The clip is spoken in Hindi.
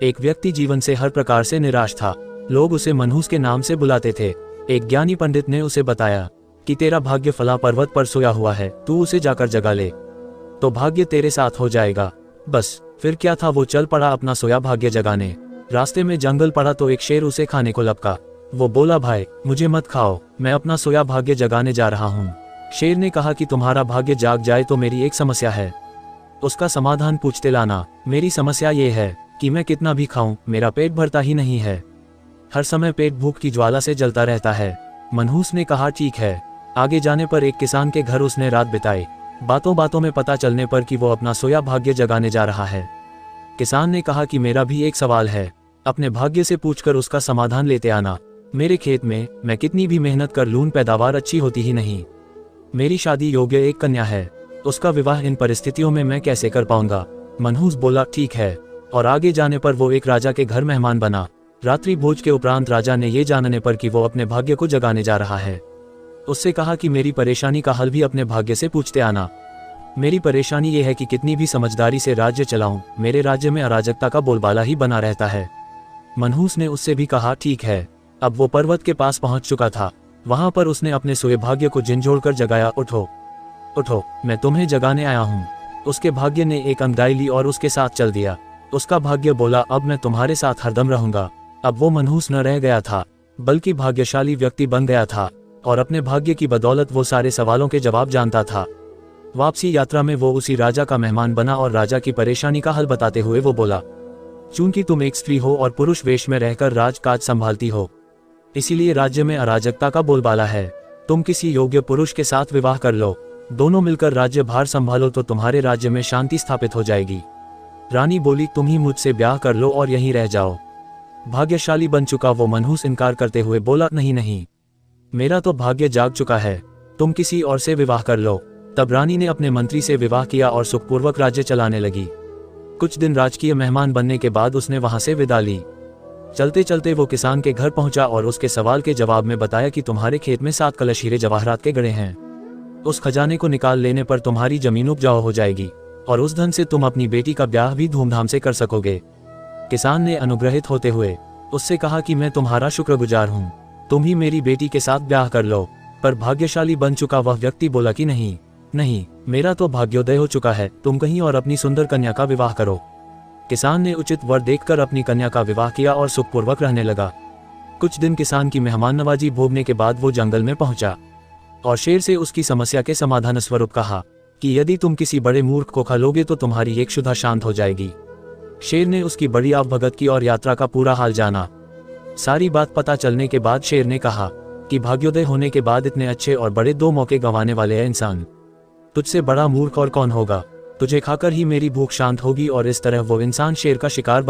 एक व्यक्ति जीवन से हर प्रकार से निराश था। लोग उसे मनहूस के नाम से बुलाते थे। एक ज्ञानी पंडित ने उसे बताया कि तेरा भाग्य फला पर्वत पर सोया हुआ है, तू उसे जाकर जगा ले तो भाग्य तेरे साथ हो जाएगा। बस फिर क्या था, वो चल पड़ा अपना सोया भाग्य जगाने। रास्ते में जंगल पड़ा तो एक शेर उसे खाने को लपका। वो बोला, भाई मुझे मत खाओ, मैं अपना सोया भाग्य जगाने जा रहा हूँ। शेर ने कहा कि तुम्हारा भाग्य जाग जाए तो मेरी एक समस्या है, उसका समाधान पूछते लाना। मेरी समस्या ये है कि मैं कितना भी खाऊं मेरा पेट भरता ही नहीं है, हर समय पेट भूख की ज्वाला से जलता रहता है। मनहूस ने कहा, ठीक है। आगे जाने पर एक किसान के घर उसने रात बिताई। बातों बातों में पता चलने पर कि वो अपना सोया भाग्य जगाने जा रहा है। किसान ने कहा कि मेरा भी एक सवाल है, अपने भाग्य से पूछकर उसका समाधान लेते आना। मेरे खेत में मैं कितनी भी मेहनत कर लूं पैदावार अच्छी होती ही नहीं। मेरी शादी योग्य एक कन्या है, उसका विवाह इन परिस्थितियों में मैं कैसे कर पाऊंगा। मनहूस बोला, ठीक है। और आगे जाने पर वो एक राजा के घर मेहमान बना। रात्रि भोज के उपरांत राजा ने ये जानने पर कि वो अपने भाग्य को जगाने जा रहा है, उससे कहा कि मेरी परेशानी का हल भी अपने भाग्य से पूछते आना। मेरी परेशानी ये है कि कितनी भी समझदारी से राज्य चलाऊं, मेरे राज्य में अराजकता का बोलबाला ही बना रहता है। मनहूस ने उससे भी कहा, ठीक है। अब वो पर्वत के पास पहुंच चुका था। वहां पर उसने अपने सोए भाग्य को झिंझोड़कर जगाया। उठो उठो, मैं तुम्हें जगाने आया हूँ। उसके भाग्य ने एक अंगड़ाई ली और उसके साथ चल दिया। उसका भाग्य बोला, अब मैं तुम्हारे साथ हरदम रहूंगा। अब वो मनहूस न रह गया था, बल्कि भाग्यशाली व्यक्ति बन गया था और अपने भाग्य की बदौलत वो सारे सवालों के जवाब जानता था। वापसी यात्रा में वो उसी राजा का मेहमान बना और राजा की परेशानी का हल बताते हुए वो बोला, चूंकि तुम एक स्त्री हो और पुरुष वेश में रहकर राजकाज संभालती हो, इसीलिए राज्य में अराजकता का बोलबाला है। तुम किसी योग्य पुरुष के साथ विवाह कर लो, दोनों मिलकर राज्य भार संभालो तो तुम्हारे राज्य में शांति स्थापित हो जाएगी। रानी बोली, तुम ही मुझसे ब्याह कर लो और यहीं रह जाओ। भाग्यशाली बन चुका वो मनहूस इनकार करते हुए बोला, नहीं नहीं, मेरा तो भाग्य जाग चुका है, तुम किसी और से विवाह कर लो। तब रानी ने अपने मंत्री से विवाह किया और सुखपूर्वक राज्य चलाने लगी। कुछ दिन राजकीय मेहमान बनने के बाद उसने वहां से विदा ली। चलते चलते वो किसान के घर पहुंचा और उसके सवाल के जवाब में बताया कि तुम्हारे खेत में 7 कलश हीरे जवाहरात के गड़े हैं। उस खजाने को निकाल लेने पर तुम्हारी जमीन उपजाऊ हो जाएगी और उस धन से तुम अपनी बेटी का ब्याह भी धूमधाम से कर सकोगे। किसान ने अनुग्रहित होते हुए उससे कहा कि मैं तुम्हारा शुक्रगुजार हूँ, तुम ही मेरी बेटी के साथ ब्याह कर लो। पर भाग्यशाली बन चुका वह व्यक्ति बोला कि नहीं नहीं, मेरा तो भाग्योदय हो चुका है, तुम कहीं और अपनी सुंदर कन्या का विवाह करो। किसान ने उचित वर देखकर अपनी कन्या का विवाह किया और सुखपूर्वक रहने लगा। कुछ दिन किसान की मेहमान नवाजी भोगने के बाद वो जंगल में पहुंचा और शेर से उसकी समस्या के समाधान स्वरूप कहा कि यदि तुम किसी बड़े मूर्ख को खा लोगे तो तुम्हारी एक क्षुधा शांत हो जाएगी। शेर ने उसकी बड़ी आवभगत की और यात्रा का पूरा हाल जाना। सारी बात पता चलने के बाद शेर ने कहा कि भाग्योदय होने के बाद इतने अच्छे और बड़े 2 मौके गंवाने वाले हैं इंसान, तुझसे बड़ा मूर्ख और कौन होगा। तुझे खाकर ही मेरी भूख शांत होगी। और इस तरह वो इंसान शेर का शिकार